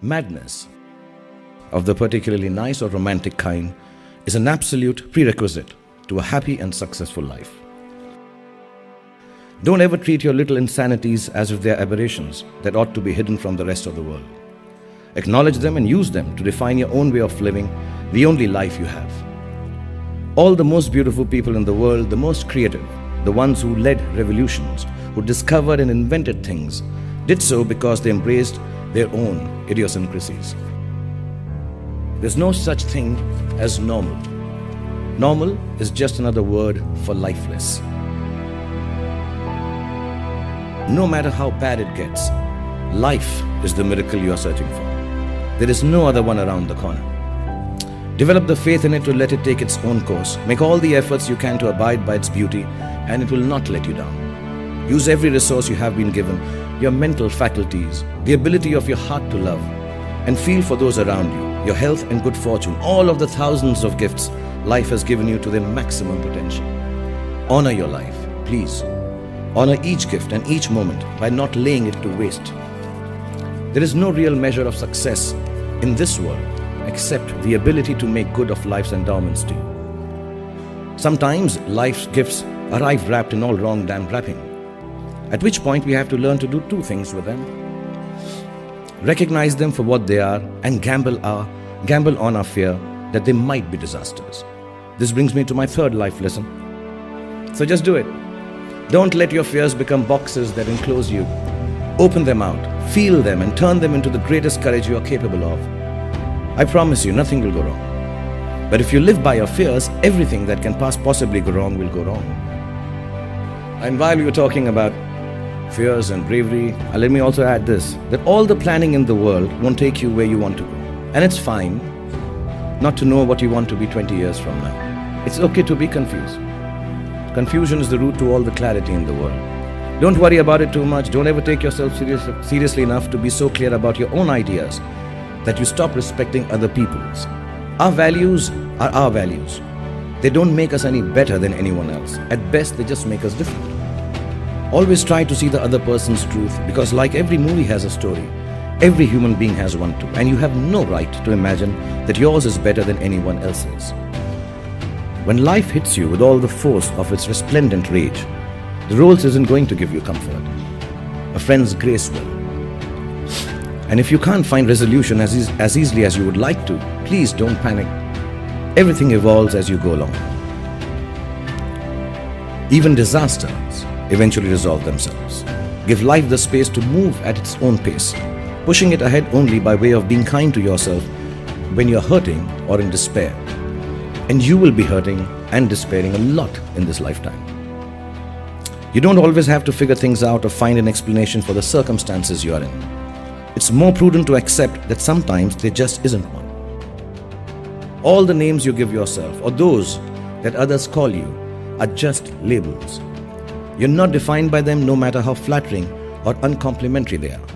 Madness, of the particularly nice or romantic kind, is an absolute prerequisite to a happy and successful life. Don't ever treat your little insanities as if they are aberrations that ought to be hidden from the rest of the world. Acknowledge them and use them to define your own way of living, the only life you have. All the most beautiful people in the world, the most creative, the ones who led revolutions, who discovered and invented things, did so because they embraced their own idiosyncrasies. There's no such thing as normal. Normal is just another word for lifeless. No matter how bad it gets, life is the miracle you are searching for. There is no other one around the corner. Develop the faith in it to let it take its own course. Make all the efforts you can to abide by its beauty, and it will not let you down. Use every resource you have been given, your mental faculties, the ability of your heart to love, and feel for those around you, your health and good fortune, all of the thousands of gifts life has given you to their maximum potential. Honor your life, please. Honor each gift and each moment by not laying it to waste. There is no real measure of success in this world except the ability to make good of life's endowments to you. Sometimes life's gifts arrive wrapped in all wrong damn wrapping, at which point we have to learn to do two things with them. Recognize them for what they are and gamble on our fear that they might be disasters. This brings me to my third life lesson. So just do it. Don't let your fears become boxes that enclose you. Open them out, feel them, and turn them into the greatest courage you are capable of. I promise you, nothing will go wrong. But if you live by your fears, everything that can possibly go wrong will go wrong. And while we were talking about fears and bravery, let me also add this, that all the planning in the world won't take you where you want to go. And it's fine not to know what you want to be 20 years from now. It's okay to be confused. Confusion is the root to all the clarity in the world. Don't worry about it too much. Don't ever take yourself seriously enough to be so clear about your own ideas that you stop respecting other people's. Our values are our values. They don't make us any better than anyone else. At best, they just make us different. Always try to see the other person's truth, because like every movie has a story, every human being has one too, and you have no right to imagine that yours is better than anyone else's. When life hits you with all the force of its resplendent rage, the Rolls isn't going to give you comfort. A friend's grace will. And if you can't find resolution as easily as you would like to, please don't panic. Everything evolves as you go along. Even disasters eventually resolve themselves. Give life the space to move at its own pace, pushing it ahead only by way of being kind to yourself when you're hurting or in despair. And you will be hurting and despairing a lot in this lifetime. You don't always have to figure things out or find an explanation for the circumstances you are in. It's more prudent to accept that sometimes there just isn't one. All the names you give yourself or those that others call you are just labels. You're not defined by them, no matter how flattering or uncomplimentary they are.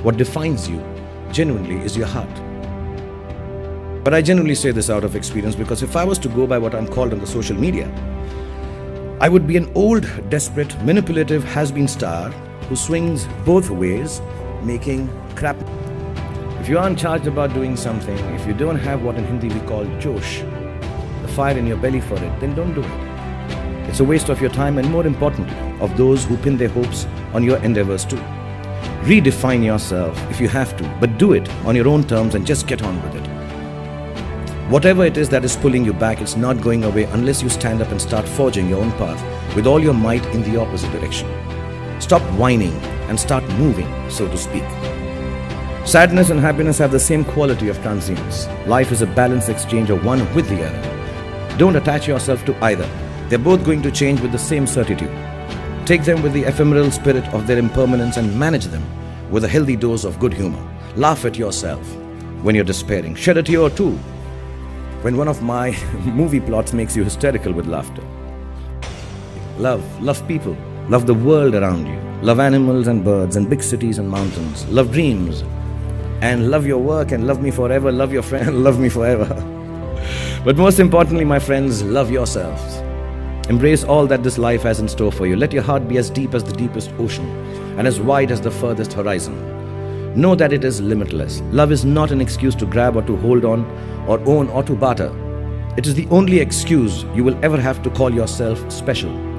What defines you genuinely is your heart. But I genuinely say this out of experience, because if I was to go by what I'm called on the social media, I would be an old, desperate, manipulative has-been star who swings both ways, making crap. If you aren't charged about doing something, if you don't have what in Hindi we call josh, the fire in your belly for it, then don't do it. It's a waste of your time and, more importantly, of those who pin their hopes on your endeavors too. Redefine yourself if you have to, but do it on your own terms and just get on with it. Whatever it is that is pulling you back, it's not going away unless you stand up and start forging your own path with all your might in the opposite direction. Stop whining and start moving, so to speak. Sadness and happiness have the same quality of transience. Life is a balanced exchange of one with the other. Don't attach yourself to either. They're both going to change with the same certitude. Take them with the ephemeral spirit of their impermanence and manage them with a healthy dose of good humor. Laugh at yourself when you're despairing. Shed a tear or two when one of my movie plots makes you hysterical with laughter. Love people. Love the world around you. Love animals and birds and big cities and mountains. Love dreams. And love your work and love me forever. Love your friend, love me forever. But most importantly, my friends, love yourselves. Embrace all that this life has in store for you. Let your heart be as deep as the deepest ocean and as wide as the furthest horizon. Know that it is limitless. Love is not an excuse to grab or to hold on or own or to barter. It is the only excuse you will ever have to call yourself special.